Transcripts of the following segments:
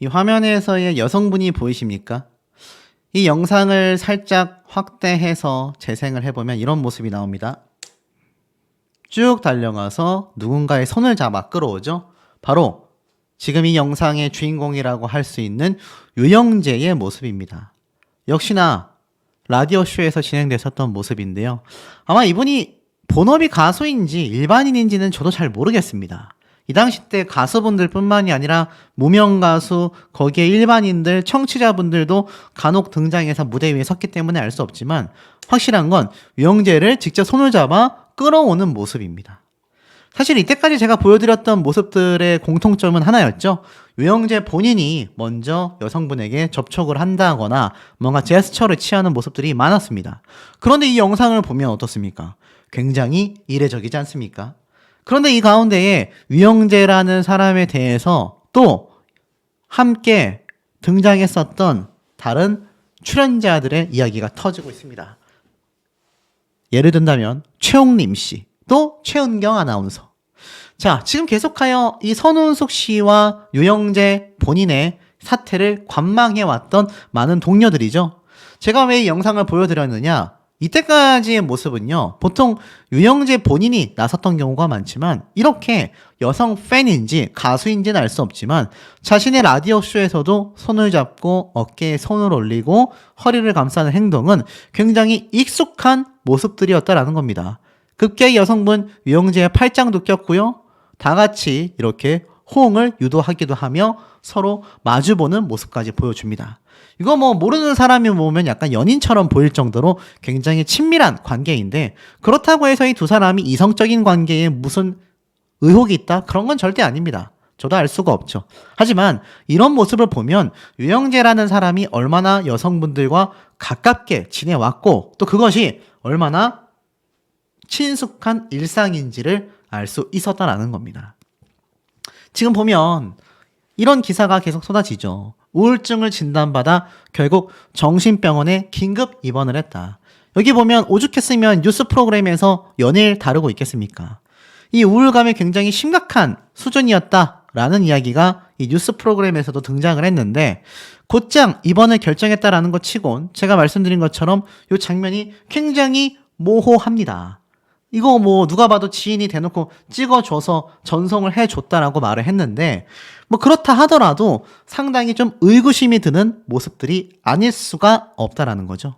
이 화면에서의 여성분이 보이십니까? 이 영상을 살짝 확대해서 재생을 해보면 이런 모습이 나옵니다. 쭉 달려가서 누군가의 손을 잡아 끌어오죠. 바로 지금 이 영상의 주인공이라고 할 수 있는 유영재의 모습입니다. 역시나 라디오쇼에서 진행됐었던 모습인데요. 아마 이분이 본업이 가수인지 일반인인지는 저도 잘 모르겠습니다. 이 당시 때 가수분들 뿐만이 아니라 무명 가수, 거기에 일반인들, 청취자분들도 간혹 등장해서 무대 위에 섰기 때문에 알 수 없지만 확실한 건 유영재를 직접 손을 잡아 끌어오는 모습입니다. 사실 이때까지 제가 보여드렸던 모습들의 공통점은 하나였죠. 유영재 본인이 먼저 여성분에게 접촉을 한다거나 뭔가 제스처를 취하는 모습들이 많았습니다. 그런데 이 영상을 보면 어떻습니까? 굉장히 이례적이지 않습니까? 그런데 이 가운데에 유영재라는 사람에 대해서 또 함께 등장했었던 다른 출연자들의 이야기가 터지고 있습니다. 예를 든다면 최홍림 씨, 또 최은경 아나운서. 자, 지금 계속하여 이 선운숙 씨와 유영재 본인의 사태를 관망해왔던 많은 동료들이죠. 제가 왜 이 영상을 보여드렸느냐? 이때까지의 모습은요, 보통 유영재 본인이 나섰던 경우가 많지만 이렇게 여성 팬인지 가수인지는 알 수 없지만 자신의 라디오쇼에서도 손을 잡고 어깨에 손을 올리고 허리를 감싸는 행동은 굉장히 익숙한 모습들이었다라는 겁니다. 급기야 여성분 유영재의 팔짱도 꼈고요. 다 같이 이렇게 호응을 유도하기도 하며 서로 마주보는 모습까지 보여줍니다. 이거 뭐 모르는 사람이 보면 약간 연인처럼 보일 정도로 굉장히 친밀한 관계인데 그렇다고 해서 이 두 사람이 이성적인 관계에 무슨 의혹이 있다? 그런 건 절대 아닙니다. 저도 알 수가 없죠. 하지만 이런 모습을 보면 유영재라는 사람이 얼마나 여성분들과 가깝게 지내왔고 또 그것이 얼마나 친숙한 일상인지를 알 수 있었다라는 겁니다. 지금 보면 이런 기사가 계속 쏟아지죠. 우울증을 진단받아 결국 정신병원에 긴급 입원을 했다. 여기 보면 오죽했으면 뉴스 프로그램에서 연일 다루고 있겠습니까? 이 우울감이 굉장히 심각한 수준이었다라는 이야기가 이 뉴스 프로그램에서도 등장을 했는데 곧장 입원을 결정했다라는 것 치곤 제가 말씀드린 것처럼 이 장면이 굉장히 모호합니다. 이거 뭐 누가 봐도 지인이 대놓고 찍어줘서 전송을 해줬다라고 말을 했는데 뭐 그렇다 하더라도 상당히 좀 의구심이 드는 모습들이 아닐 수가 없다라는 거죠.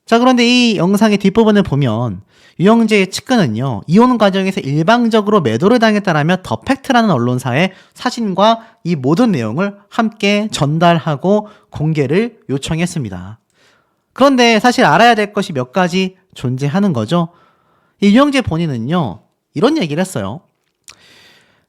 자, 그런데 이 영상의 뒷부분을 보면 유영재의 측근은요, 이혼 과정에서 일방적으로 매도를 당했다라며 더 팩트라는 언론사에 사진과 이 모든 내용을 함께 전달하고 공개를 요청했습니다. 그런데 사실 알아야 될 것이 몇 가지 존재하는 거죠. 이 유영재 본인은요, 이런 얘기를 했어요.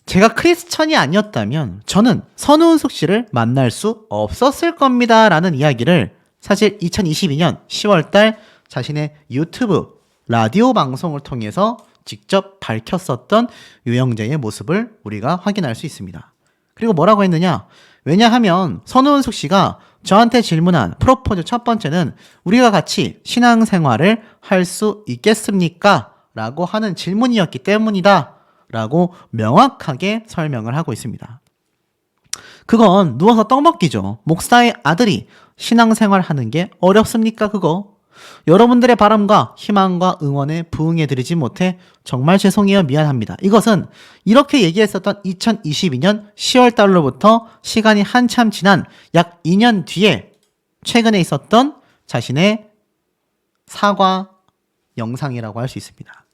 제가 크리스천이 아니었다면 저는 선우은숙 씨를 만날 수 없었을 겁니다 라는 이야기를 사실 2022년 10월달 자신의 유튜브 라디오 방송을 통해서 직접 밝혔었던 유영재의 모습을 우리가 확인할 수 있습니다. 그리고 뭐라고 했느냐? 왜냐하면 선우은숙 씨가 저한테 질문한 프로포즈 첫 번째는 우리가 같이 신앙생활을 할 수 있겠습니까? 라고 하는 질문이었기 때문이다 라고 명확하게 설명을 하고 있습니다. 그건 누워서 떡먹기죠. 목사의 아들이 신앙생활 하는 게 어렵습니까 그거? 여러분들의 바람과 희망과 응원에 부응해드리지 못해 정말 죄송해요 미안합니다. 이것은 이렇게 얘기했었던 2022년 10월 달로부터 시간이 한참 지난 약 2년 뒤에 최근에 있었던 자신의 사과 영상이라고 할 수 있습니다.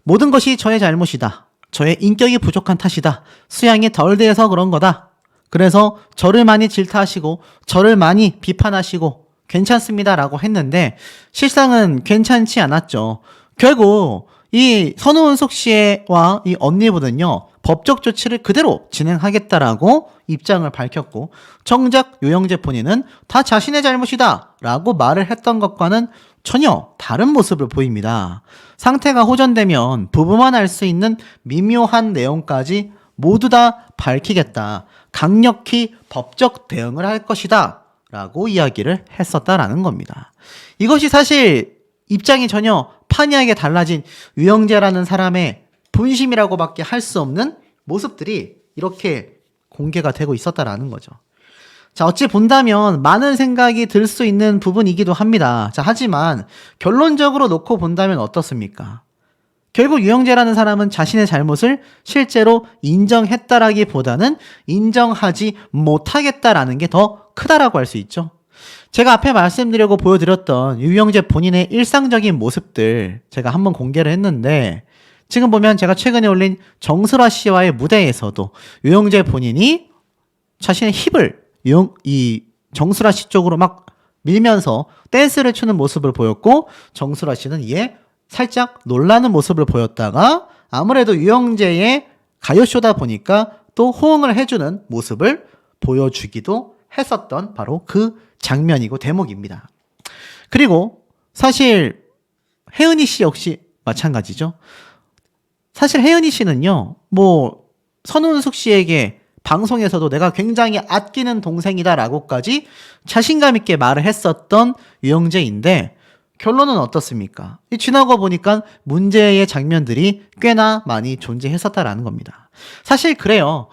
모든 것이 저의 잘못이다. 저의 인격이 부족한 탓이다. 수양이 덜 돼서 그런 거다. 그래서 저를 많이 질타하시고 저를 많이 비판하시고 괜찮습니다 라고 했는데 실상은 괜찮지 않았죠. 결국 이 선우은숙 씨와 이 언니분은요 법적 조치를 그대로 진행하겠다라고 입장을 밝혔고 정작 유영재 본인은 다 자신의 잘못이다 라고 말을 했던 것과는 전혀 다른 모습을 보입니다. 상태가 호전되면 부부만 알 수 있는 미묘한 내용까지 모두 다 밝히겠다. 강력히 법적 대응을 할 것이다. 라고 이야기를 했었다라는 겁니다. 이것이 사실 입장이 전혀 판이하게 달라진 유영재라는 사람의 본심이라고밖에 할 수 없는 모습들이 이렇게 공개가 되고 있었다라는 거죠. 자, 어찌 본다면 많은 생각이 들 수 있는 부분이기도 합니다. 자, 하지만 결론적으로 놓고 본다면 어떻습니까? 결국 유영재라는 사람은 자신의 잘못을 실제로 인정했다라기보다는 인정하지 못하겠다라는 게 더 크다라고 할 수 있죠. 제가 앞에 말씀드리려고 보여드렸던 유영재 본인의 일상적인 모습들 제가 한번 공개를 했는데, 지금 보면 제가 최근에 올린 정슬아 씨와의 무대에서도 유영재 본인이 자신의 힙을 이 정슬아 씨 쪽으로 막 밀면서 댄스를 추는 모습을 보였고, 정슬아 씨는 이에 살짝 놀라는 모습을 보였다가 아무래도 유영재의 가요쇼다 보니까 또 호응을 해주는 모습을 보여주기도 했었던 바로 그 장면이고 대목입니다. 그리고 사실 혜은이 씨 역시 마찬가지죠. 사실 혜은이 씨는요, 뭐 선훈숙 씨에게 방송에서도 내가 굉장히 아끼는 동생이다라고까지 자신감 있게 말을 했었던 유영재인데, 결론은 어떻습니까? 지나고 보니까 문제의 장면들이 꽤나 많이 존재했었다라는 겁니다. 사실 그래요.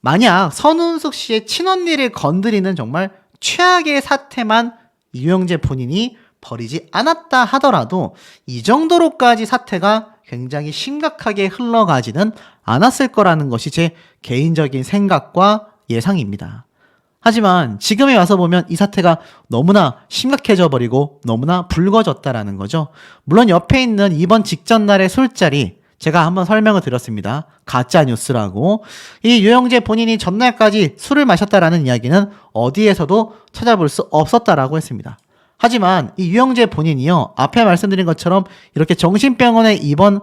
만약 선훈숙 씨의 친언니를 건드리는 정말 최악의 사태만 유영재 본인이 벌이지 않았다 하더라도 이 정도로까지 사태가 굉장히 심각하게 흘러가지는 않았을 거라는 것이 제 개인적인 생각과 예상입니다. 하지만 지금에 와서 보면 이 사태가 너무나 심각해져 버리고 너무나 불거졌다라는 거죠. 물론 옆에 있는 이번 직전 날의 술자리, 제가 한번 설명을 드렸습니다. 가짜 뉴스라고. 이 유영재 본인이 전날까지 술을 마셨다라는 이야기는 어디에서도 찾아볼 수 없었다라고 했습니다. 하지만 이 유영재 본인이요, 앞에 말씀드린 것처럼 이렇게 정신병원에 입원한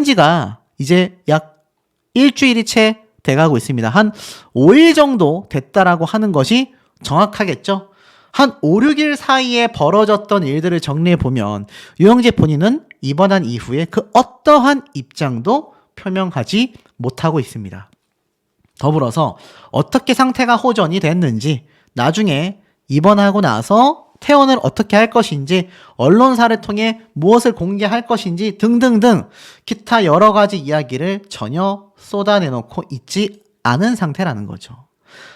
지가 이제 약 일주일이 채 돼가고 있습니다. 한 5일 정도 됐다라고 하는 것이 정확하겠죠. 한 5, 6일 사이에 벌어졌던 일들을 정리해보면 유영재 본인은 입원한 이후에 그 어떠한 입장도 표명하지 못하고 있습니다. 더불어서 어떻게 상태가 호전이 됐는지, 나중에 입원하고 나서 퇴원을 어떻게 할 것인지, 언론사를 통해 무엇을 공개할 것인지 등등등 기타 여러 가지 이야기를 전혀 쏟아내놓고 있지 않은 상태라는 거죠.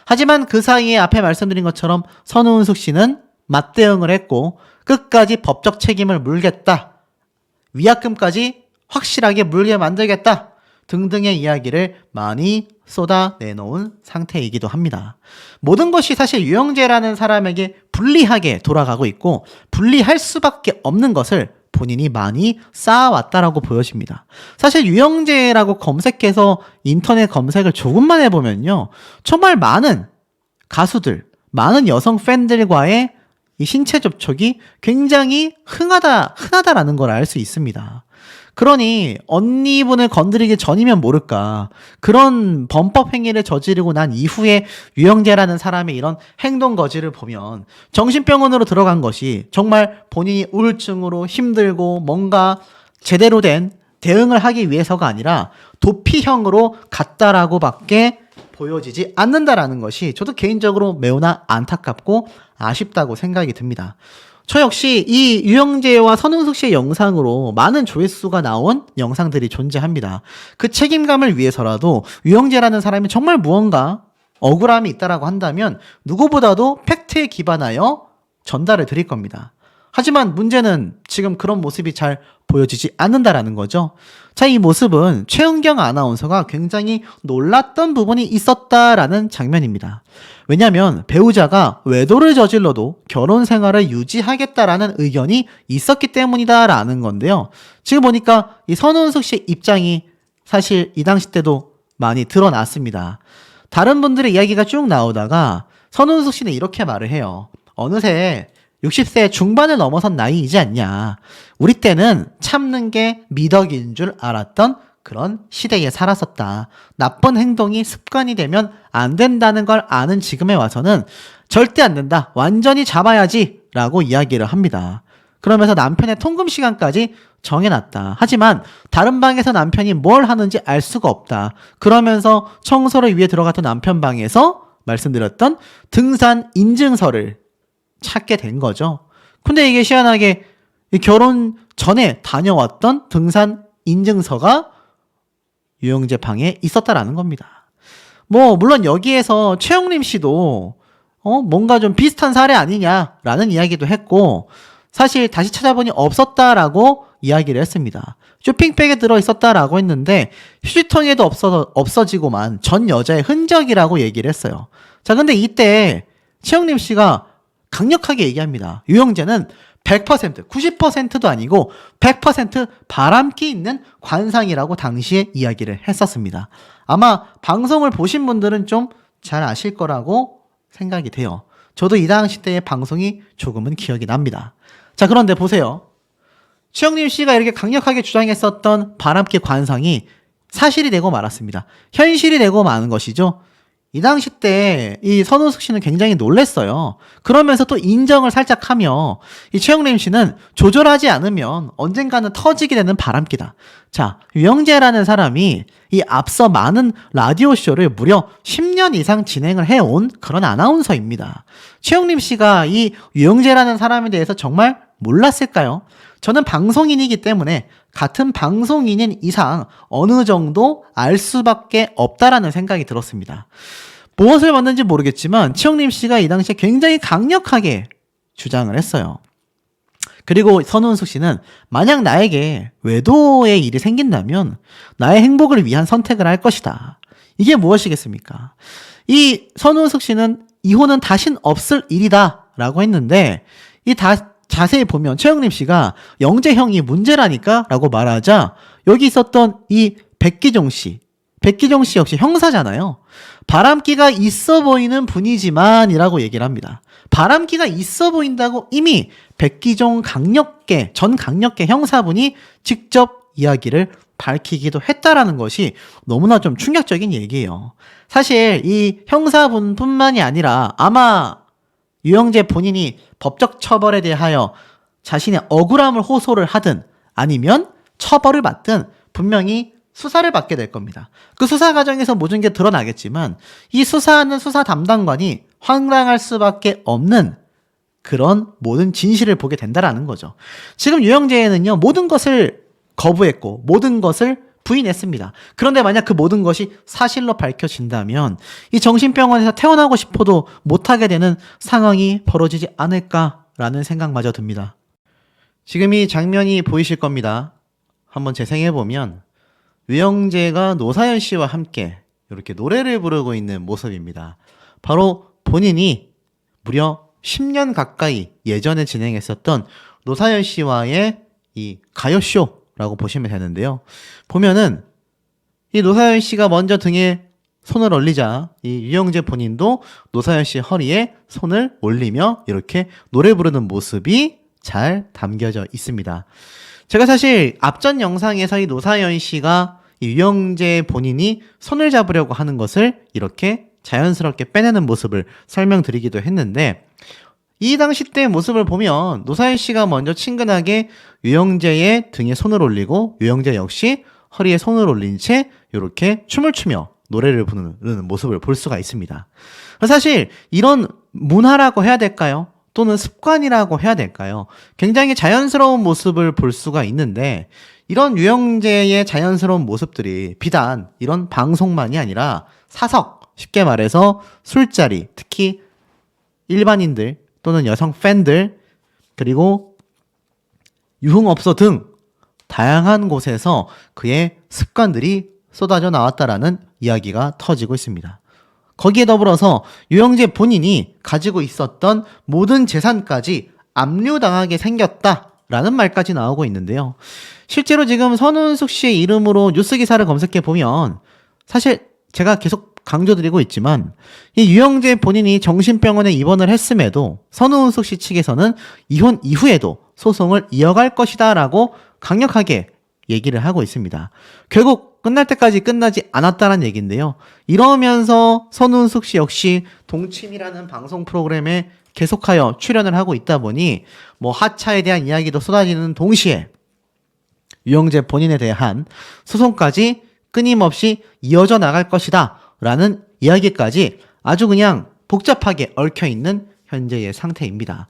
하지만 그 사이에 앞에 말씀드린 것처럼 선훈숙 씨는 맞대응을 했고 끝까지 법적 책임을 물겠다, 위약금까지 확실하게 물게 만들겠다 등등의 이야기를 많이 쏟아내놓은 상태이기도 합니다. 모든 것이 사실 유영재라는 사람에게 불리하게 돌아가고 있고 불리할 수밖에 없는 것을 본인이 많이 쌓아왔다라고 보여집니다. 사실 유영재라고 검색해서 인터넷 검색을 조금만 해보면요, 정말 많은 가수들, 많은 여성 팬들과의 이 신체 접촉이 굉장히 흔하다라는 걸 알 수 있습니다. 그러니 언니분을 건드리기 전이면 모를까, 그런 범법 행위를 저지르고 난 이후에 유영재라는 사람의 이런 행동 거지를 보면 정신병원으로 들어간 것이 정말 본인이 우울증으로 힘들고 뭔가 제대로 된 대응을 하기 위해서가 아니라 도피형으로 갔다라고 밖에 보여지지 않는다라는 것이 저도 개인적으로 매우나 안타깝고 아쉽다고 생각이 듭니다. 저 역시 이 유영재와 선흥숙 씨의 영상으로 많은 조회수가 나온 영상들이 존재합니다. 그 책임감을 위해서라도 유영재라는 사람이 정말 무언가 억울함이 있다라고 한다면 누구보다도 팩트에 기반하여 전달을 드릴 겁니다. 하지만 문제는 지금 그런 모습이 잘 보여지지 않는다라는 거죠. 자, 이 모습은 최은경 아나운서가 굉장히 놀랐던 부분이 있었다라는 장면입니다. 왜냐하면 배우자가 외도를 저질러도 결혼 생활을 유지하겠다라는 의견이 있었기 때문이다라는 건데요. 지금 보니까 이 선훈숙 씨의 입장이 사실 이 당시 때도 많이 드러났습니다. 다른 분들의 이야기가 쭉 나오다가 선훈숙 씨는 이렇게 말을 해요. 어느새 60세 중반을 넘어선 나이이지 않냐. 우리 때는 참는 게 미덕인 줄 알았던 그런 시대에 살았었다. 나쁜 행동이 습관이 되면 안 된다는 걸 아는 지금에 와서는 절대 안 된다. 완전히 잡아야지. 라고 이야기를 합니다. 그러면서 남편의 통금 시간까지 정해놨다. 하지만 다른 방에서 남편이 뭘 하는지 알 수가 없다. 그러면서 청소를 위해 들어갔던 남편 방에서 말씀드렸던 등산 인증서를 찾게 된 거죠. 근데 이게 희한하게 결혼 전에 다녀왔던 등산 인증서가 유영재 방에 있었다라는 겁니다. 물론 여기에서 최영림 씨도 뭔가 좀 비슷한 사례 아니냐라는 이야기도 했고, 사실 다시 찾아보니 없었다라고 이야기를 했습니다. 쇼핑백에 들어있었다라고 했는데 휴지통에도 없어지고만 전 여자의 흔적이라고 얘기를 했어요. 자, 근데 이때 최영림 씨가 강력하게 얘기합니다. 유영재는 100%, 90%도 아니고 100% 바람기 있는 관상이라고 당시에 이야기를 했었습니다. 아마 방송을 보신 분들은 좀 잘 아실 거라고 생각이 돼요. 저도 이 당시 때의 방송이 조금은 기억이 납니다. 자, 그런데 보세요. 최영림 씨가 이렇게 강력하게 주장했었던 바람기 관상이 사실이 되고 말았습니다. 현실이 되고 마는 것이죠. 이 당시 때 이 선우숙 씨는 굉장히 놀랬어요. 그러면서 또 인정을 살짝 하며 이 최영림 씨는 조절하지 않으면 언젠가는 터지게 되는 바람기다. 자, 유영재라는 사람이 이 앞서 많은 라디오 쇼를 무려 10년 이상 진행을 해온 그런 아나운서입니다. 최영림 씨가 이 유영재라는 사람에 대해서 정말 몰랐을까요? 저는 방송인이기 때문에 같은 방송인인 이상 어느 정도 알 수밖에 없다라는 생각이 들었습니다. 무엇을 봤는지 모르겠지만 최영림 씨가 이 당시에 굉장히 강력하게 주장을 했어요. 그리고 선운숙 씨는 만약 나에게 외도의 일이 생긴다면 나의 행복을 위한 선택을 할 것이다. 이게 무엇이겠습니까? 이 선운숙 씨는 이혼은 다신 없을 일이다 라고 했는데 자세히 보면 최영림 씨가 영재 형이 문제라니까 라고 말하자 여기 있었던 이 백기종 씨 역시 형사잖아요. 바람기가 있어 보이는 분이지만 이라고 얘기를 합니다. 바람기가 있어 보인다고 이미 백기종 전 강력계 형사분이 직접 이야기를 밝히기도 했다라는 것이 너무나 좀 충격적인 얘기예요. 사실 이 형사분뿐만이 아니라 아마 유영재 본인이 법적 처벌에 대하여 자신의 억울함을 호소를 하든 아니면 처벌을 받든 분명히 수사를 받게 될 겁니다. 그 수사 과정에서 모든 게 드러나겠지만 이 수사하는 수사 담당관이 황당할 수밖에 없는 그런 모든 진실을 보게 된다라는 거죠. 지금 유영재는요, 모든 것을 거부했고 모든 것을 부인했습니다. 그런데 만약 그 모든 것이 사실로 밝혀진다면 이 정신병원에서 퇴원하고 싶어도 못하게 되는 상황이 벌어지지 않을까라는 생각마저 듭니다. 지금 이 장면이 보이실 겁니다. 한번 재생해보면 유영재가 노사연 씨와 함께 이렇게 노래를 부르고 있는 모습입니다. 바로 본인이 무려 10년 가까이 예전에 진행했었던 노사연 씨와의 이 가요쇼라고 보시면 되는데요. 보면은 이 노사연 씨가 먼저 등에 손을 올리자 이 유영재 본인도 노사연 씨 허리에 손을 올리며 이렇게 노래 부르는 모습이 잘 담겨져 있습니다. 제가 사실 앞전 영상에서 이 노사연 씨가 이 유영재 본인이 손을 잡으려고 하는 것을 이렇게 자연스럽게 빼내는 모습을 설명드리기도 했는데 이 당시 때 모습을 보면 노사연 씨가 먼저 친근하게 유영재의 등에 손을 올리고 유영재 역시 허리에 손을 올린 채 이렇게 춤을 추며 노래를 부르는 모습을 볼 수가 있습니다. 사실 이런 문화라고 해야 될까요? 또는 습관이라고 해야 될까요? 굉장히 자연스러운 모습을 볼 수가 있는데 이런 유영재의 자연스러운 모습들이 비단 이런 방송만이 아니라 사석, 쉽게 말해서 술자리, 특히 일반인들 또는 여성 팬들 그리고 유흥업소 등 다양한 곳에서 그의 습관들이 쏟아져 나왔다라는 이야기가 터지고 있습니다. 거기에 더불어서 유영재 본인이 가지고 있었던 모든 재산까지 압류당하게 생겼다라는 말까지 나오고 있는데요. 실제로 지금 선운숙 씨의 이름으로 뉴스 기사를 검색해 보면 사실 제가 계속 강조드리고 있지만 이 유영재 본인이 정신병원에 입원을 했음에도 선운숙 씨 측에서는 이혼 이후에도 소송을 이어갈 것이다 라고 강력하게 얘기를 하고 있습니다. 결국 끝날 때까지 끝나지 않았다는 얘기인데요. 이러면서 선운숙 씨 역시 동침이라는 방송 프로그램에 계속하여 출연을 하고 있다 보니 뭐 하차에 대한 이야기도 쏟아지는 동시에 유영재 본인에 대한 소송까지 끊임없이 이어져 나갈 것이다 라는 이야기까지 아주 그냥 복잡하게 얽혀있는 현재의 상태입니다.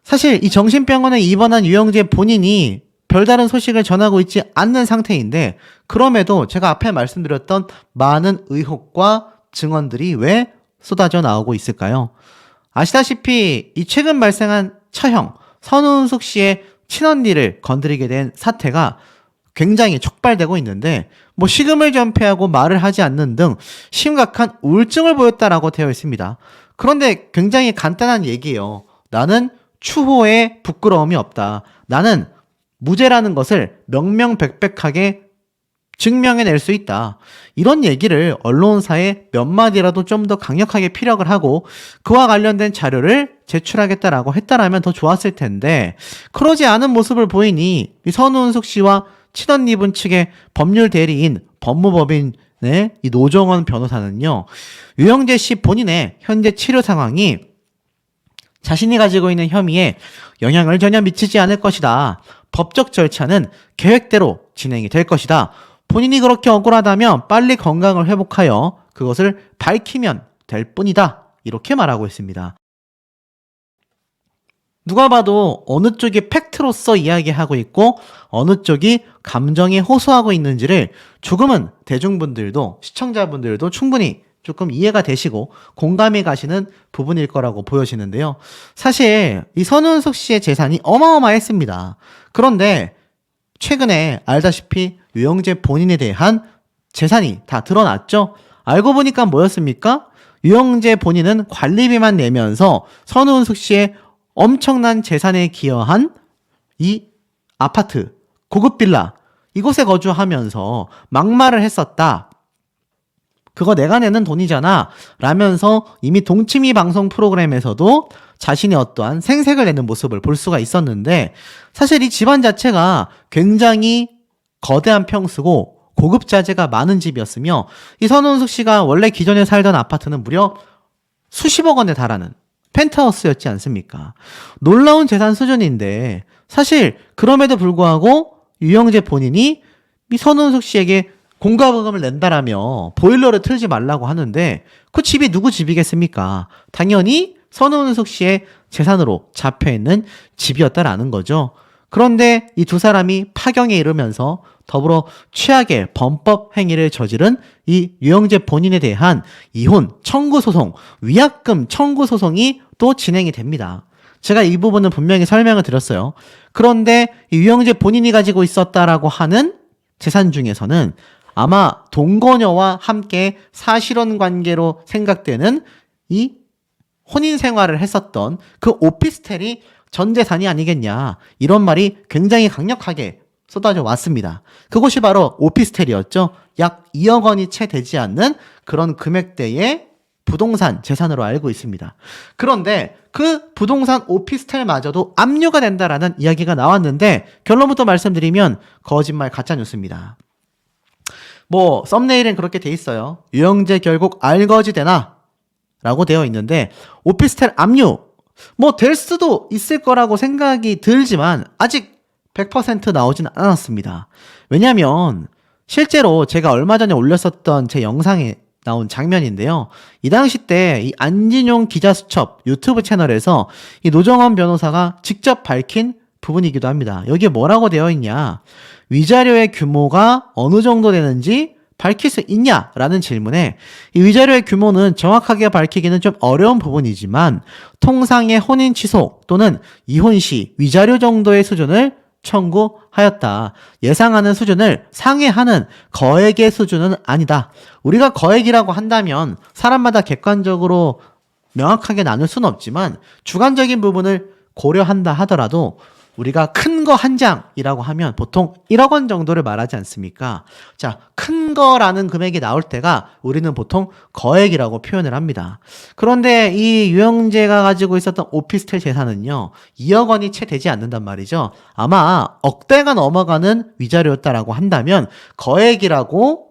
사실 이 정신병원에 입원한 유영재 본인이 별다른 소식을 전하고 있지 않는 상태인데 그럼에도 제가 앞에 말씀드렸던 많은 의혹과 증언들이 왜 쏟아져 나오고 있을까요? 아시다시피 이 최근 발생한 처형, 선우은숙 씨의 친언니를 건드리게 된 사태가 굉장히 촉발되고 있는데 뭐 식음을 전폐하고 말을 하지 않는 등 심각한 우울증을 보였다라고 되어 있습니다. 그런데 굉장히 간단한 얘기예요. 나는 추호에 부끄러움이 없다. 나는 무죄라는 것을 명명백백하게 증명해낼 수 있다. 이런 얘기를 언론사에 몇 마디라도 좀 더 강력하게 피력을 하고 그와 관련된 자료를 제출하겠다라고 했다라면 더 좋았을 텐데 그러지 않은 모습을 보이니 이 선우은숙 씨와 친언니분 측의 법률 대리인 법무법인의 이 노정원 변호사는요. 유영재 씨 본인의 현재 치료 상황이 자신이 가지고 있는 혐의에 영향을 전혀 미치지 않을 것이다. 법적 절차는 계획대로 진행이 될 것이다. 본인이 그렇게 억울하다면 빨리 건강을 회복하여 그것을 밝히면 될 뿐이다. 이렇게 말하고 있습니다. 누가 봐도 어느 쪽이 팩트로서 이야기하고 있고 어느 쪽이 감정에 호소하고 있는지를 조금은 대중분들도 시청자분들도 충분히 조금 이해가 되시고 공감이 가시는 부분일 거라고 보여지는데요. 사실 이 선우은숙 씨의 재산이 어마어마했습니다. 그런데 최근에 알다시피 유영재 본인에 대한 재산이 다 드러났죠. 알고 보니까 뭐였습니까? 유영재 본인은 관리비만 내면서 선우은숙 씨의 엄청난 재산에 기여한 이 아파트, 고급 빌라 이곳에 거주하면서 막말을 했었다. 그거 내가 내는 돈이잖아 라면서 이미 동치미 방송 프로그램에서도 자신이 어떠한 생색을 내는 모습을 볼 수가 있었는데 사실 이 집안 자체가 굉장히 거대한 평수고 고급자재가 많은 집이었으며 이 선우은숙 씨가 원래 기존에 살던 아파트는 무려 수십억 원에 달하는 펜트하우스였지 않습니까? 놀라운 재산 수준인데 사실 그럼에도 불구하고 유영재 본인이 이 선우은숙 씨에게 공과금을 낸다라며 보일러를 틀지 말라고 하는데 그 집이 누구 집이겠습니까? 당연히 선우은숙 씨의 재산으로 잡혀있는 집이었다라는 거죠. 그런데 이 두 사람이 파경에 이르면서 더불어 최악의 범법 행위를 저지른 이 유영재 본인에 대한 이혼 청구 소송, 위약금 청구 소송이 또 진행이 됩니다. 제가 이 부분은 분명히 설명을 드렸어요. 그런데 이 유영재 본인이 가지고 있었다라고 하는 재산 중에서는 아마 동거녀와 함께 사실혼 관계로 생각되는 이 혼인 생활을 했었던 그 오피스텔이 전 재산이 아니겠냐 이런 말이 굉장히 강력하게 쏟아져 왔습니다. 그곳이 바로 오피스텔이었죠. 약 2억 원이 채 되지 않는 그런 금액대의 부동산 재산으로 알고 있습니다. 그런데 그 부동산 오피스텔마저도 압류가 된다라는 이야기가 나왔는데 결론부터 말씀드리면 거짓말 가짜뉴스입니다. 뭐 썸네일엔 그렇게 돼 있어요. 유영재 결국 알거지 되나? 라고 되어 있는데 오피스텔 압류 뭐 될 수도 있을 거라고 생각이 들지만 아직 100% 나오진 않았습니다. 왜냐하면 실제로 제가 얼마 전에 올렸었던 제 영상에 나온 장면인데요. 이 당시 때 이 안진용 기자수첩 유튜브 채널에서 이 노정원 변호사가 직접 밝힌 부분이기도 합니다. 여기에 뭐라고 되어 있냐? 위자료의 규모가 어느 정도 되는지 밝힐 수 있냐라는 질문에 이 위자료의 규모는 정확하게 밝히기는 좀 어려운 부분이지만 통상의 혼인 취소 또는 이혼 시 위자료 정도의 수준을 청구하였다. 예상하는 수준을 상회하는 거액의 수준은 아니다. 우리가 거액이라고 한다면 사람마다 객관적으로 명확하게 나눌 수는 없지만 주관적인 부분을 고려한다 하더라도 우리가 큰 거 한 장이라고 하면 보통 1억 원 정도를 말하지 않습니까? 자, 큰 거라는 금액이 나올 때가 우리는 보통 거액이라고 표현을 합니다. 그런데 이 유영재가 가지고 있었던 오피스텔 재산은요, 2억 원이 채 되지 않는단 말이죠. 아마 억대가 넘어가는 위자료였다라고 한다면 거액이라고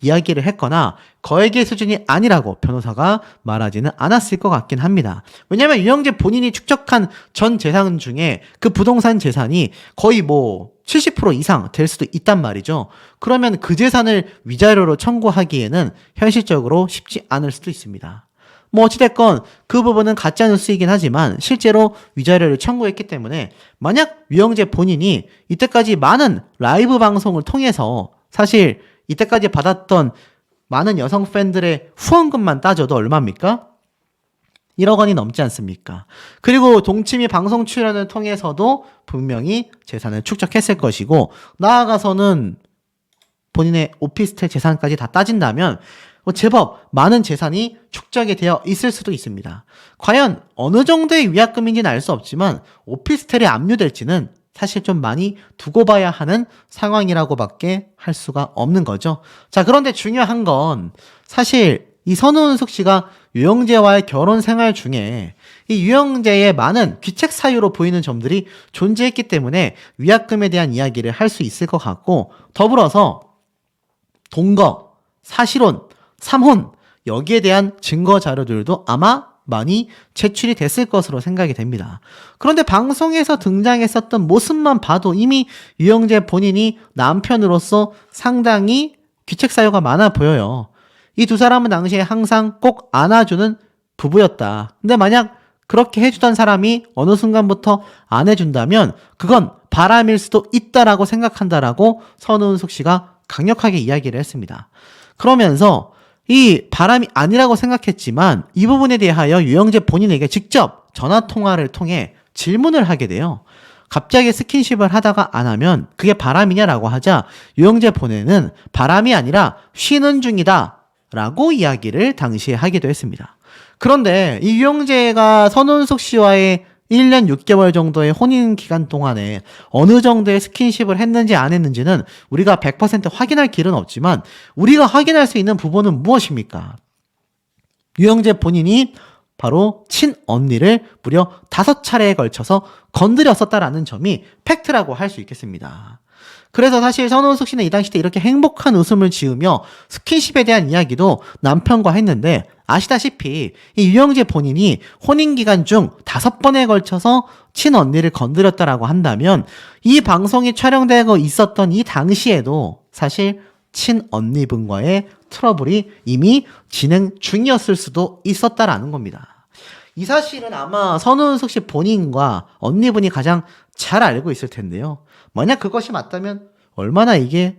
이야기를 했거나 거액의 수준이 아니라고 변호사가 말하지는 않았을 것 같긴 합니다. 왜냐하면 유영재 본인이 축적한 전 재산 중에 그 부동산 재산이 거의 뭐 70% 이상 될 수도 있단 말이죠. 그러면 그 재산을 위자료로 청구하기에는 현실적으로 쉽지 않을 수도 있습니다. 뭐 어찌됐건 그 부분은 가짜뉴스이긴 하지만 실제로 위자료를 청구했기 때문에 만약 유영재 본인이 이때까지 많은 라이브 방송을 통해서 사실 이때까지 받았던 많은 여성 팬들의 후원금만 따져도 얼마입니까? 1억 원이 넘지 않습니까? 그리고 동치미 방송 출연을 통해서도 분명히 재산을 축적했을 것이고, 나아가서는 본인의 오피스텔 재산까지 다 따진다면 제법 많은 재산이 축적이 되어 있을 수도 있습니다. 과연 어느 정도의 위약금인지는 알 수 없지만 오피스텔에 압류될지는 사실 좀 많이 두고 봐야 하는 상황이라고밖에 할 수가 없는 거죠. 자, 그런데 중요한 건 사실 이 선우은숙 씨가 유영재와의 결혼 생활 중에 이 유영재의 많은 귀책 사유로 보이는 점들이 존재했기 때문에 위약금에 대한 이야기를 할 수 있을 것 같고, 더불어서 동거, 사실혼, 삼혼, 여기에 대한 증거 자료들도 아마 많이 제출이 됐을 것으로 생각이 됩니다. 그런데 방송에서 등장했었던 모습만 봐도 이미 유영재 본인이 남편으로서 상당히 귀책 사유가 많아 보여요. 이 두 사람은 당시에 항상 꼭 안아주는 부부였다. 근데 만약 그렇게 해주던 사람이 어느 순간부터 안 해준다면 그건 바람일 수도 있다라고 생각한다라고 선우은숙 씨가 강력하게 이야기를 했습니다. 그러면서 이 바람이 아니라고 생각했지만 이 부분에 대하여 유영재 본인에게 직접 전화통화를 통해 질문을 하게 돼요. 갑자기 스킨십을 하다가 안 하면 그게 바람이냐라고 하자 유영재 본인은 바람이 아니라 쉬는 중이다 라고 이야기를 당시에 하기도 했습니다. 그런데 이 유영재가 선우은숙 씨와의 1년 6개월 정도의 혼인 기간 동안에 어느 정도의 스킨십을 했는지 안 했는지는 우리가 100% 확인할 길은 없지만 우리가 확인할 수 있는 부분은 무엇입니까? 유영재 본인이 바로 친언니를 무려 5차례에 걸쳐서 건드렸었다라는 점이 팩트라고 할 수 있겠습니다. 그래서 사실 선우은숙 씨는 이 당시 때 이렇게 행복한 웃음을 지으며 스킨십에 대한 이야기도 남편과 했는데, 아시다시피 이 유영재 본인이 혼인기간 중 5번에 걸쳐서 친언니를 건드렸다라고 한다면 이 방송이 촬영되고 있었던 이 당시에도 사실 친언니분과의 트러블이 이미 진행 중이었을 수도 있었다라는 겁니다. 이 사실은 아마 선우은숙 씨 본인과 언니분이 가장 잘 알고 있을 텐데요. 만약 그것이 맞다면 얼마나 이게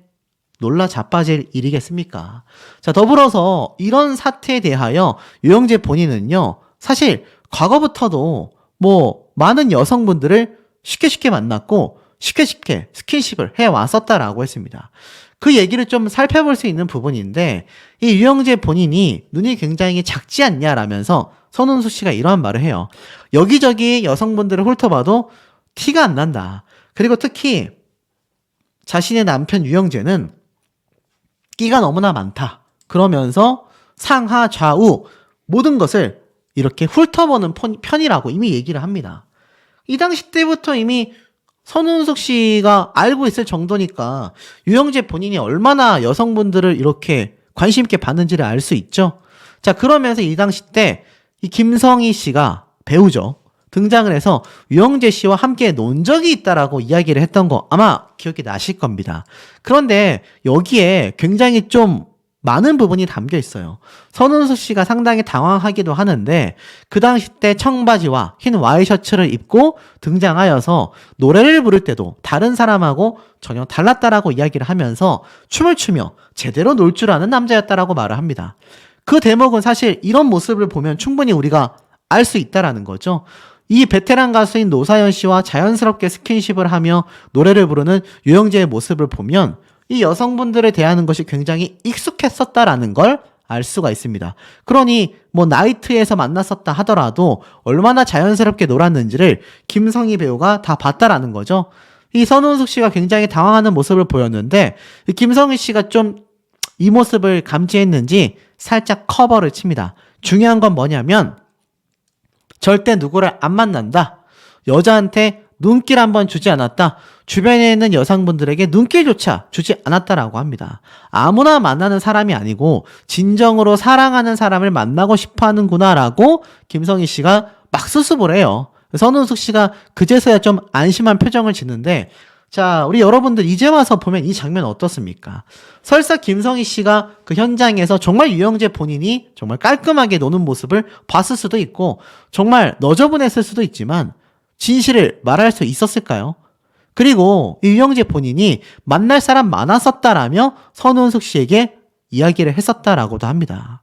놀라 자빠질 일이겠습니까? 자, 더불어서 이런 사태에 대하여 유영재 본인은요, 사실 과거부터도 많은 여성분들을 쉽게 만났고 쉽게 스킨십을 해왔었다라고 했습니다. 그 얘기를 좀 살펴볼 수 있는 부분인데, 이 유영재 본인이 눈이 굉장히 작지 않냐라면서 선우은숙 씨가 이러한 말을 해요. 여기저기 여성분들을 훑어봐도 티가 안 난다. 그리고 특히 자신의 남편 유영재는 끼가 너무나 많다. 그러면서 상하 좌우 모든 것을 이렇게 훑어보는 편이라고 이미 얘기를 합니다. 이 당시 때부터 이미 선우은숙 씨가 알고 있을 정도니까 유영재 본인이 얼마나 여성분들을 이렇게 관심 있게 봤는지를 알 수 있죠. 자, 그러면서 이 당시 때 이 김성희 씨가 배우죠. 등장을 해서 유영재 씨와 함께 논 적이 있다라고 이야기를 했던 거 아마 기억이 나실 겁니다. 그런데 여기에 굉장히 좀 많은 부분이 담겨 있어요. 선우은숙 씨가 상당히 당황하기도 하는데 그 당시 때 청바지와 흰 와이셔츠를 입고 등장하여서 노래를 부를 때도 다른 사람하고 전혀 달랐다라고 이야기를 하면서 춤을 추며 제대로 놀 줄 아는 남자였다라고 말을 합니다. 그 대목은 사실 이런 모습을 보면 충분히 우리가 알 수 있다라는 거죠. 이 베테랑 가수인 노사연 씨와 자연스럽게 스킨십을 하며 노래를 부르는 유영재의 모습을 보면 이 여성분들에 대하는 것이 굉장히 익숙했었다라는 걸 알 수가 있습니다. 그러니 나이트에서 만났었다 하더라도 얼마나 자연스럽게 놀았는지를 김성희 배우가 다 봤다라는 거죠. 이 선우은숙 씨가 굉장히 당황하는 모습을 보였는데 김성희 씨가 좀 이 모습을 감지했는지 살짝 커버를 칩니다. 중요한 건 뭐냐면 절대 누구를 안 만난다. 여자한테 눈길 한번 주지 않았다. 주변에 있는 여성분들에게 눈길조차 주지 않았다라고 합니다. 아무나 만나는 사람이 아니고 진정으로 사랑하는 사람을 만나고 싶어 하는구나라고 김성희 씨가 막 수습을 해요. 선우은숙 씨가 그제서야 좀 안심한 표정을 짓는데, 자, 우리 여러분들 이제 와서 보면 이 장면 어떻습니까? 설사 김성희 씨가 그 현장에서 정말 유영재 본인이 정말 깔끔하게 노는 모습을 봤을 수도 있고 정말 너저분했을 수도 있지만 진실을 말할 수 있었을까요? 그리고 이 유영재 본인이 만날 사람 많았었다라며 선우은숙 씨에게 이야기를 했었다라고도 합니다.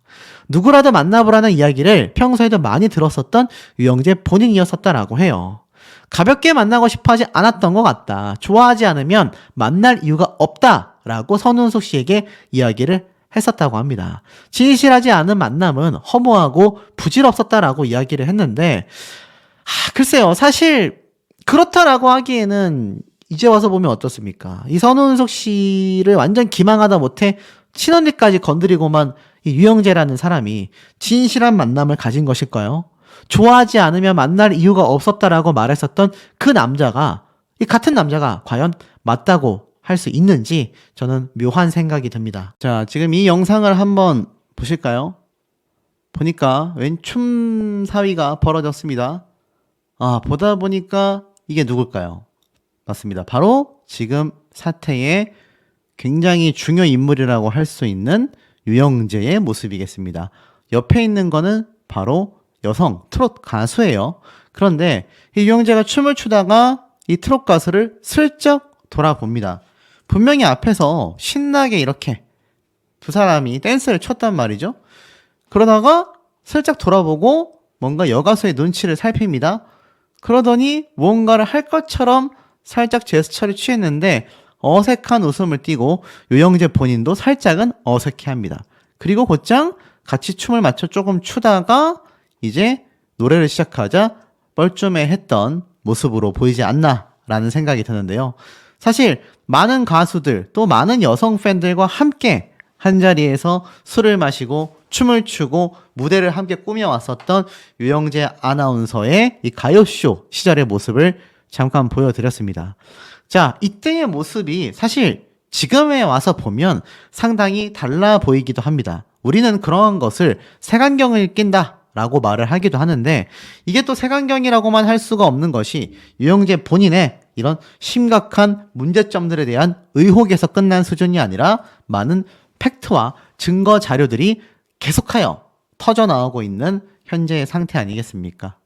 누구라도 만나보라는 이야기를 평소에도 많이 들었었던 유영재 본인이었었다라고 해요. 가볍게 만나고 싶어 하지 않았던 것 같다. 좋아하지 않으면 만날 이유가 없다라고 선운숙 씨에게 이야기를 했었다고 합니다. 진실하지 않은 만남은 허무하고 부질없었다라고 이야기를 했는데 글쎄요. 사실 그렇다라고 하기에는 이제 와서 보면 어떻습니까? 이 선운숙 씨를 완전 기망하다 못해 친언니까지 건드리고만 이 유영재라는 사람이 진실한 만남을 가진 것일까요? 좋아하지 않으면 만날 이유가 없었다라고 말했었던 그 남자가, 이 같은 남자가 과연 맞다고 할 수 있는지 저는 묘한 생각이 듭니다. 자, 지금 이 영상을 한번 보실까요? 보니까 웬 춤사위가 벌어졌습니다. 보다 보니까 이게 누굴까요? 맞습니다. 바로 지금 사태의 굉장히 중요 인물이라고 할 수 있는 유영재의 모습이겠습니다. 옆에 있는 거는 바로 여성 트롯 가수예요. 그런데 이 유영재가 춤을 추다가 이 트롯 가수를 슬쩍 돌아봅니다. 분명히 앞에서 신나게 이렇게 두 사람이 댄스를 췄단 말이죠. 그러다가 슬쩍 돌아보고 뭔가 여가수의 눈치를 살핍니다. 그러더니 무언가를 할 것처럼 살짝 제스처를 취했는데 어색한 웃음을 띠고 유영재 본인도 살짝은 어색해합니다. 그리고 곧장 같이 춤을 맞춰 조금 추다가 이제 노래를 시작하자 뻘쭘해했던 모습으로 보이지 않나라는 생각이 드는데요. 사실 많은 가수들 또 많은 여성 팬들과 함께 한자리에서 술을 마시고 춤을 추고 무대를 함께 꾸며왔었던 유영재 아나운서의 이 가요쇼 시절의 모습을 잠깐 보여드렸습니다. 자, 이때의 모습이 사실 지금에 와서 보면 상당히 달라 보이기도 합니다. 우리는 그러한 것을 색안경을 낀다 라고 말을 하기도 하는데 이게 또 색안경이라고만 할 수가 없는 것이 유영재 본인의 이런 심각한 문제점들에 대한 의혹에서 끝난 수준이 아니라 많은 팩트와 증거 자료들이 계속하여 터져나오고 있는 현재의 상태 아니겠습니까?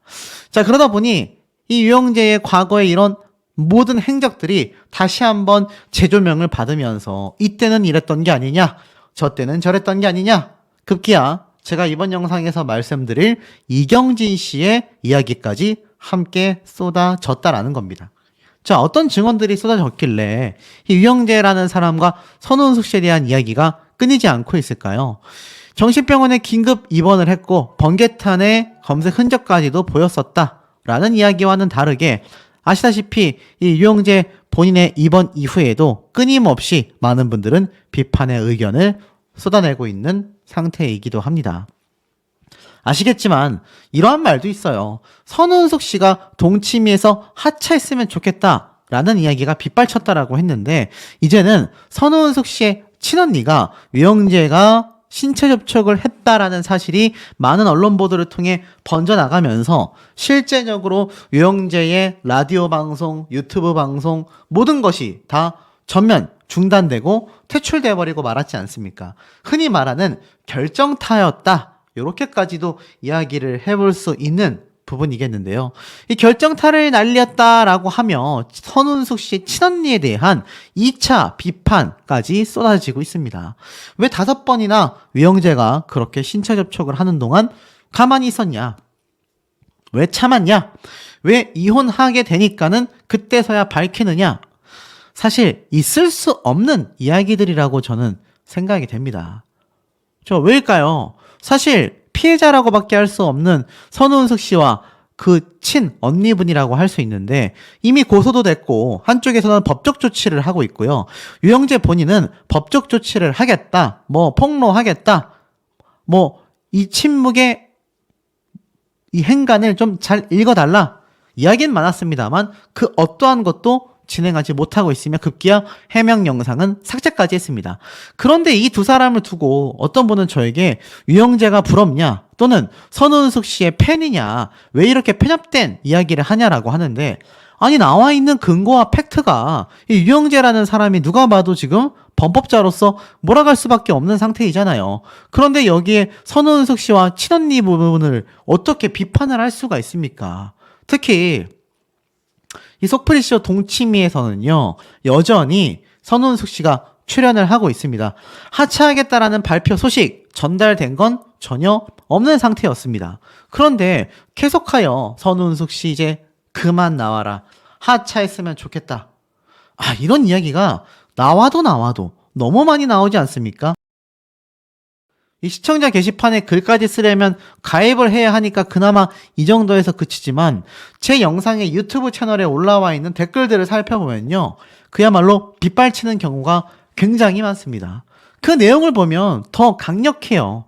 자, 그러다 보니 이 유영재의 과거의 이런 모든 행적들이 다시 한번 재조명을 받으면서 이때는 이랬던 게 아니냐, 저 때는 저랬던 게 아니냐, 급기야 제가 이번 영상에서 말씀드릴 이경진 씨의 이야기까지 함께 쏟아졌다라는 겁니다. 자, 어떤 증언들이 쏟아졌길래 이 유영재라는 사람과 선운숙 씨에 대한 이야기가 끊이지 않고 있을까요? 정신병원에 긴급 입원을 했고 번개탄의 검색 흔적까지도 보였었다라는 이야기와는 다르게 아시다시피 이 유영재 본인의 입원 이후에도 끊임없이 많은 분들은 비판의 의견을 쏟아내고 있는 상태이기도 합니다. 아시겠지만 이러한 말도 있어요. 선운숙 씨가 동치미에서 하차했으면 좋겠다라는 이야기가 빗발쳤다라고 했는데 이제는 선운숙 씨의 친언니가 유영재가 신체 접촉을 했다라는 사실이 많은 언론 보도를 통해 번져나가면서 실제적으로 유영재의 라디오 방송, 유튜브 방송 모든 것이 다 전면 중단되고 퇴출돼 버리고 말았지 않습니까? 흔히 말하는 결정타였다. 이렇게까지도 이야기를 해볼 수 있는 부분이겠는데요. 이 결정타를 날렸다라고 하며 선운숙 씨 친언니에 대한 2차 비판까지 쏟아지고 있습니다. 왜 5번이나 유영재가 그렇게 신체 접촉을 하는 동안 가만히 있었냐? 왜 참았냐? 왜 이혼하게 되니까는 그때서야 밝히느냐? 사실 있을 수 없는 이야기들이라고 저는 생각이 됩니다. 왜일까요? 사실 피해자라고밖에 할 수 없는 선운숙 씨와 그 친 언니분이라고 할 수 있는데 이미 고소도 됐고 한쪽에서는 법적 조치를 하고 있고요. 유영재 본인은 법적 조치를 하겠다, 폭로하겠다, 이 침묵의 이 행간을 좀 잘 읽어달라 이야기는 많았습니다만 그 어떠한 것도 진행하지 못하고 있으며 급기야 해명 영상은 삭제까지 했습니다. 그런데 이 두 사람을 두고 어떤 분은 저에게 유영재가 부럽냐 또는 선운숙 씨의 팬이냐 왜 이렇게 편협된 이야기를 하냐라고 하는데 아니 나와 있는 근거와 팩트가 이 유영재라는 사람이 누가 봐도 지금 범법자로서 몰아갈 수밖에 없는 상태이잖아요. 그런데 여기에 선운숙 씨와 친언니 부분을 어떻게 비판을 할 수가 있습니까? 특히 이 속풀이쇼 동치미에서는요, 여전히 선운숙 씨가 출연을 하고 있습니다. 하차하겠다라는 발표 소식 전달된 건 전혀 없는 상태였습니다. 그런데 계속하여 선우은숙 씨 이제 그만 나와라. 하차했으면 좋겠다. 이런 이야기가 나와도 너무 많이 나오지 않습니까? 이 시청자 게시판에 글까지 쓰려면 가입을 해야 하니까 그나마 이 정도에서 그치지만 제 영상에 유튜브 채널에 올라와 있는 댓글들을 살펴보면요. 그야말로 빗발치는 경우가 굉장히 많습니다. 그 내용을 보면 더 강력해요.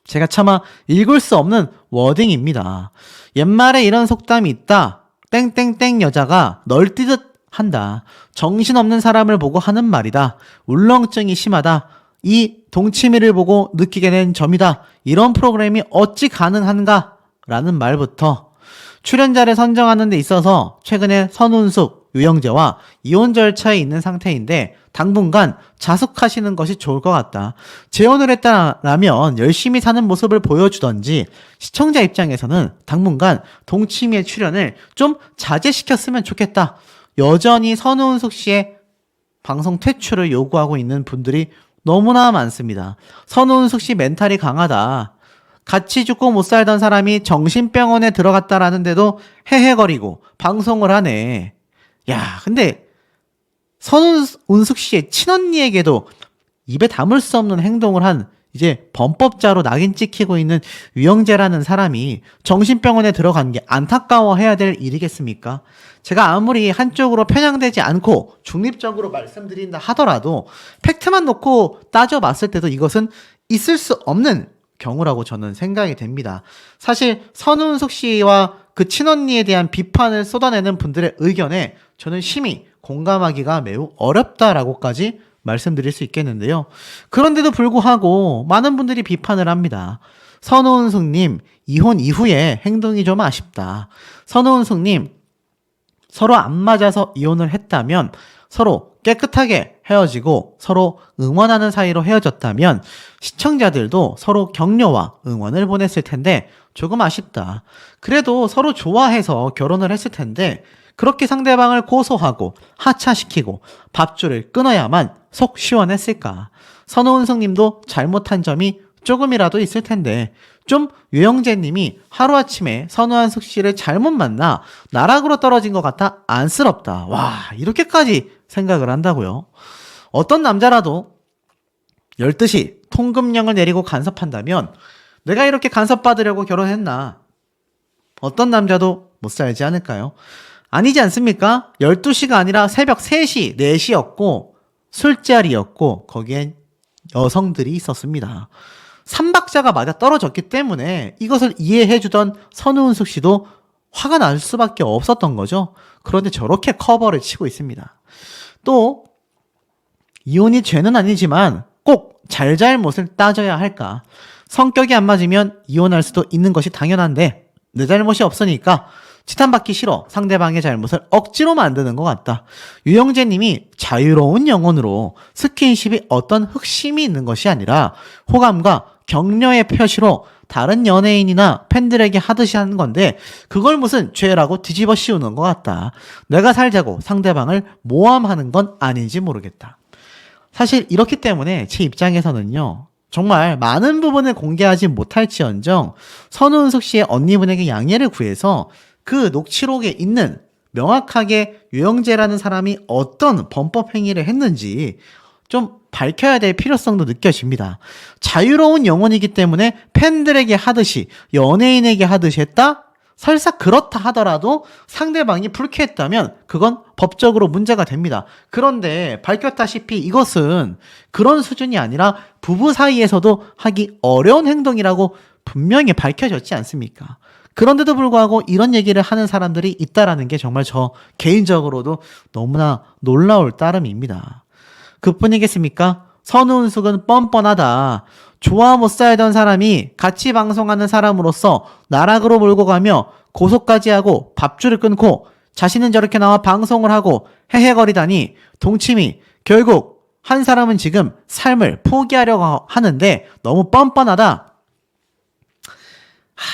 제가 차마 읽을 수 없는 워딩입니다. 옛말에 이런 속담이 있다. 땡땡땡 여자가 널뛰듯 한다. 정신없는 사람을 보고 하는 말이다. 울렁증이 심하다. 이 동치미를 보고 느끼게 된 점이다. 이런 프로그램이 어찌 가능한가? 라는 말부터 출연자를 선정하는 데 있어서 최근에 선운숙, 유영재와 이혼 절차에 있는 상태인데 당분간 자숙하시는 것이 좋을 것 같다. 재혼을 했다라면 열심히 사는 모습을 보여주던지 시청자 입장에서는 당분간 동치미의 출연을 좀 자제시켰으면 좋겠다. 여전히 선우은숙 씨의 방송 퇴출을 요구하고 있는 분들이 너무나 많습니다. 선우은숙 씨 멘탈이 강하다. 같이 죽고 못 살던 사람이 정신병원에 들어갔다라는데도 헤헤거리고 방송을 하네. 야, 근데 선우은숙 씨의 친언니에게도 입에 담을 수 없는 행동을 한 이제 범법자로 낙인 찍히고 있는 유영재라는 사람이 정신병원에 들어간 게 안타까워해야 될 일이겠습니까? 제가 아무리 한쪽으로 편향되지 않고 중립적으로 말씀드린다 하더라도 팩트만 놓고 따져봤을 때도 이것은 있을 수 없는 경우라고 저는 생각이 됩니다. 사실 선우은숙 씨와 그 친언니에 대한 비판을 쏟아내는 분들의 의견에 저는 심히 공감하기가 매우 어렵다라고까지 말씀드릴 수 있겠는데요. 그런데도 불구하고 많은 분들이 비판을 합니다. 선우은숙님, 이혼 이후에 행동이 좀 아쉽다. 선우은숙님, 서로 안 맞아서 이혼을 했다면 서로 깨끗하게 헤어지고 서로 응원하는 사이로 헤어졌다면 시청자들도 서로 격려와 응원을 보냈을 텐데 조금 아쉽다. 그래도 서로 좋아해서 결혼을 했을 텐데 그렇게 상대방을 고소하고 하차시키고 밥줄을 끊어야만 속 시원했을까. 선우은숙 님도 잘못한 점이 조금이라도 있을 텐데 좀 유영재 님이 하루아침에 선우은숙 씨를 잘못 만나 나락으로 떨어진 것 같아 안쓰럽다. 와, 이렇게까지 생각을 한다고요? 어떤 남자라도 12시 통금령을 내리고 간섭한다면 내가 이렇게 간섭받으려고 결혼했나? 어떤 남자도 못 살지 않을까요? 아니지 않습니까? 12시가 아니라 새벽 3시, 4시였고 술자리였고 거기엔 여성들이 있었습니다. 삼박자가 맞아 떨어졌기 때문에 이것을 이해해주던 선우은숙 씨도 화가 날 수밖에 없었던 거죠. 그런데 저렇게 커버를 치고 있습니다. 또 이혼이 죄는 아니지만 꼭 잘잘못을 따져야 할까? 성격이 안 맞으면 이혼할 수도 있는 것이 당연한데 내 잘못이 없으니까 치탄받기 싫어 상대방의 잘못을 억지로 만드는 것 같다. 유영재 님이 자유로운 영혼으로 스킨십이 어떤 흑심이 있는 것이 아니라 호감과 격려의 표시로 다른 연예인이나 팬들에게 하듯이 하는 건데 그걸 무슨 죄라고 뒤집어 씌우는 것 같다. 내가 살자고 상대방을 모함하는 건 아닌지 모르겠다. 사실 이렇기 때문에 제 입장에서는요. 정말 많은 부분을 공개하지 못할지언정 선우은숙 씨의 언니분에게 양해를 구해서 그 녹취록에 있는 명확하게 유영재라는 사람이 어떤 범법 행위를 했는지 좀 밝혀야 될 필요성도 느껴집니다. 자유로운 영혼이기 때문에 팬들에게 하듯이 연예인에게 하듯이 했다? 설사 그렇다 하더라도 상대방이 불쾌했다면 그건 법적으로 문제가 됩니다. 그런데 밝혔다시피 이것은 그런 수준이 아니라 부부 사이에서도 하기 어려운 행동이라고 분명히 밝혀졌지 않습니까? 그런데도 불구하고 이런 얘기를 하는 사람들이 있다라는 게 정말 저 개인적으로도 너무나 놀라울 따름입니다. 그뿐이겠습니까? 선우은숙은 뻔뻔하다. 좋아 못 살던 사람이 같이 방송하는 사람으로서 나락으로 몰고 가며 고소까지 하고 밥줄을 끊고 자신은 저렇게 나와 방송을 하고 헤헤거리다니 동치미 결국 한 사람은 지금 삶을 포기하려고 하는데 너무 뻔뻔하다.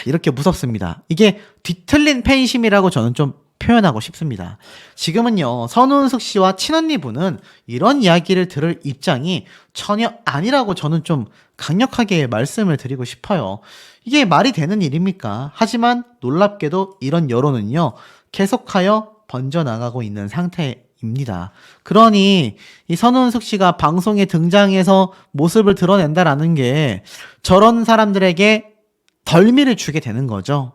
이렇게 무섭습니다. 이게 뒤틀린 팬심이라고 저는 좀 표현하고 싶습니다. 지금은요, 선우은숙 씨와 친언니 분은 이런 이야기를 들을 입장이 전혀 아니라고 저는 좀 강력하게 말씀을 드리고 싶어요. 이게 말이 되는 일입니까? 하지만 놀랍게도 이런 여론은요, 계속하여 번져나가고 있는 상태입니다. 그러니 이 선우은숙 씨가 방송에 등장해서 모습을 드러낸다라는 게 저런 사람들에게 덜미를 주게 되는 거죠.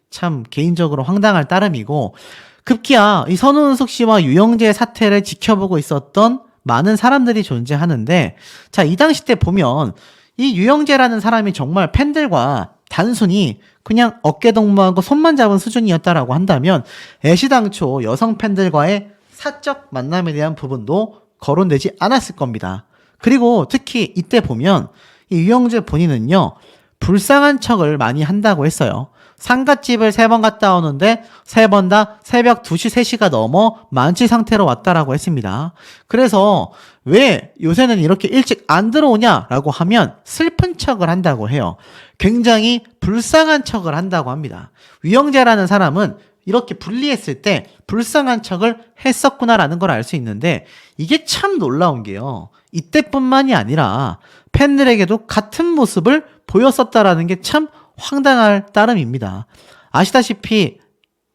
참 개인적으로 황당할 따름이고, 급기야 이 선우은숙 씨와 유영재 사태를 지켜보고 있었던 많은 사람들이 존재하는데, 자, 이 당시 때 보면 이 유영재라는 사람이 정말 팬들과 단순히 그냥 어깨동무하고 손만 잡은 수준이었다라고 한다면 애시당초 여성 팬들과의 사적 만남에 대한 부분도 거론되지 않았을 겁니다. 그리고 특히 이때 보면 이 유영재 본인은요, 불쌍한 척을 많이 한다고 했어요. 상갓집을 3번 갔다 오는데 3번 다 새벽 2시, 3시가 넘어 만취 상태로 왔다라고 했습니다. 그래서 왜 요새는 이렇게 일찍 안 들어오냐라고 하면 슬픈 척을 한다고 해요. 굉장히 불쌍한 척을 한다고 합니다. 유영재라는 사람은 이렇게 분리했을 때 불쌍한 척을 했었구나라는 걸 알 수 있는데, 이게 참 놀라운 게요, 이때뿐만이 아니라 팬들에게도 같은 모습을 보였었다라는 게 참 황당할 따름입니다. 아시다시피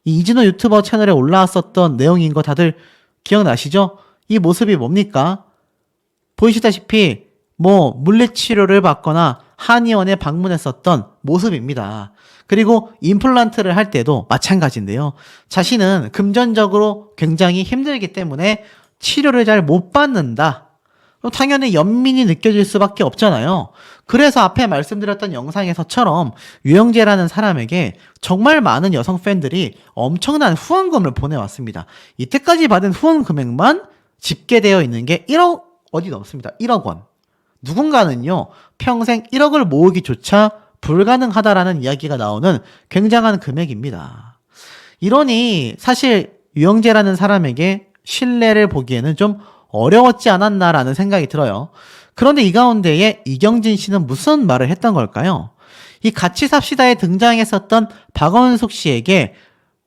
이 이진호 유튜버 채널에 올라왔었던 내용인 거 다들 기억나시죠? 이 모습이 뭡니까? 보이시다시피 뭐 물리치료를 받거나 한의원에 방문했었던 모습입니다. 그리고 임플란트를 할 때도 마찬가지인데요, 자신은 금전적으로 굉장히 힘들기 때문에 치료를 잘 못 받는다, 당연히 연민이 느껴질 수밖에 없잖아요. 그래서 앞에 말씀드렸던 영상에서처럼 유영재라는 사람에게 정말 많은 여성 팬들이 엄청난 후원금을 보내왔습니다. 이때까지 받은 후원 금액만 집계되어 있는 게 1억 어디 넘습니다. 1억 원. 누군가는요, 평생 1억을 모으기조차 불가능하다라는 이야기가 나오는 굉장한 금액입니다. 이러니 사실 유영재라는 사람에게 신뢰를 보기에는 좀 어려웠지 않았나라는 생각이 들어요. 그런데 이 가운데에 이경진 씨는 무슨 말을 했던 걸까요? 이 같이 삽시다에 등장했었던 박원숙 씨에게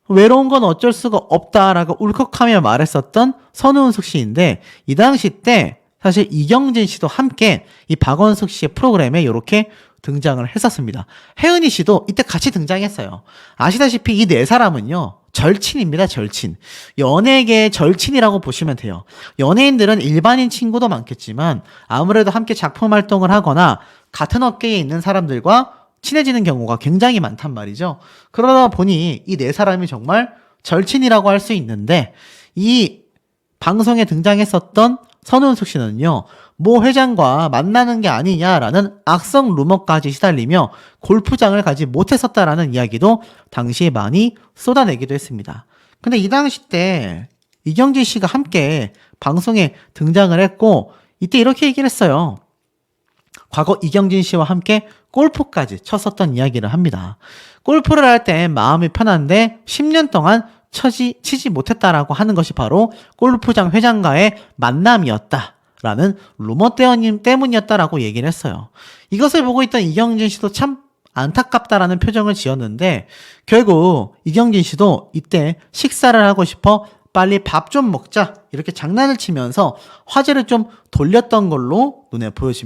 외로운 건 어쩔 수가 없다라고 울컥하며 말했었던 선우은숙 씨인데, 이 당시 때 사실 이경진 씨도 함께 이 박원숙 씨의 프로그램에 이렇게 등장을 했었습니다. 혜은이 씨도 이때 같이 등장했어요. 아시다시피 이 네 사람은요, 절친입니다. 절친. 연예계의 절친이라고 보시면 돼요. 연예인들은 일반인 친구도 많겠지만 아무래도 함께 작품 활동을 하거나 같은 업계에 있는 사람들과 친해지는 경우가 굉장히 많단 말이죠. 그러다 보니 이 네 사람이 정말 절친이라고 할 수 있는데, 이 방송에 등장했었던 선우은숙 씨는요, 모 회장과 만나는 게 아니냐라는 악성 루머까지 시달리며 골프장을 가지 못했었다라는 이야기도 당시에 많이 쏟아내기도 했습니다. 근데 이 당시 때 이경진 씨가 함께 방송에 등장을 했고, 이때 이렇게 얘기를 했어요. 과거 이경진 씨와 함께 골프까지 쳤었던 이야기를 합니다. 골프를 할 때 마음이 편한데 10년 동안 치지 못했다라고 하는 것이 바로 골프장 회장과의 만남이었다라는 루머 때문이었다라고 얘기를 했어요. 이것을 보고 있던 이경진 씨도 참 안타깝다라는 표정을 지었는데, 결국 이경진 씨도 이때 식사를 하고 싶어 빨리 밥 좀 먹자 이렇게 장난을 치면서 화제를 좀 돌렸던 걸로 눈에 보여집니다.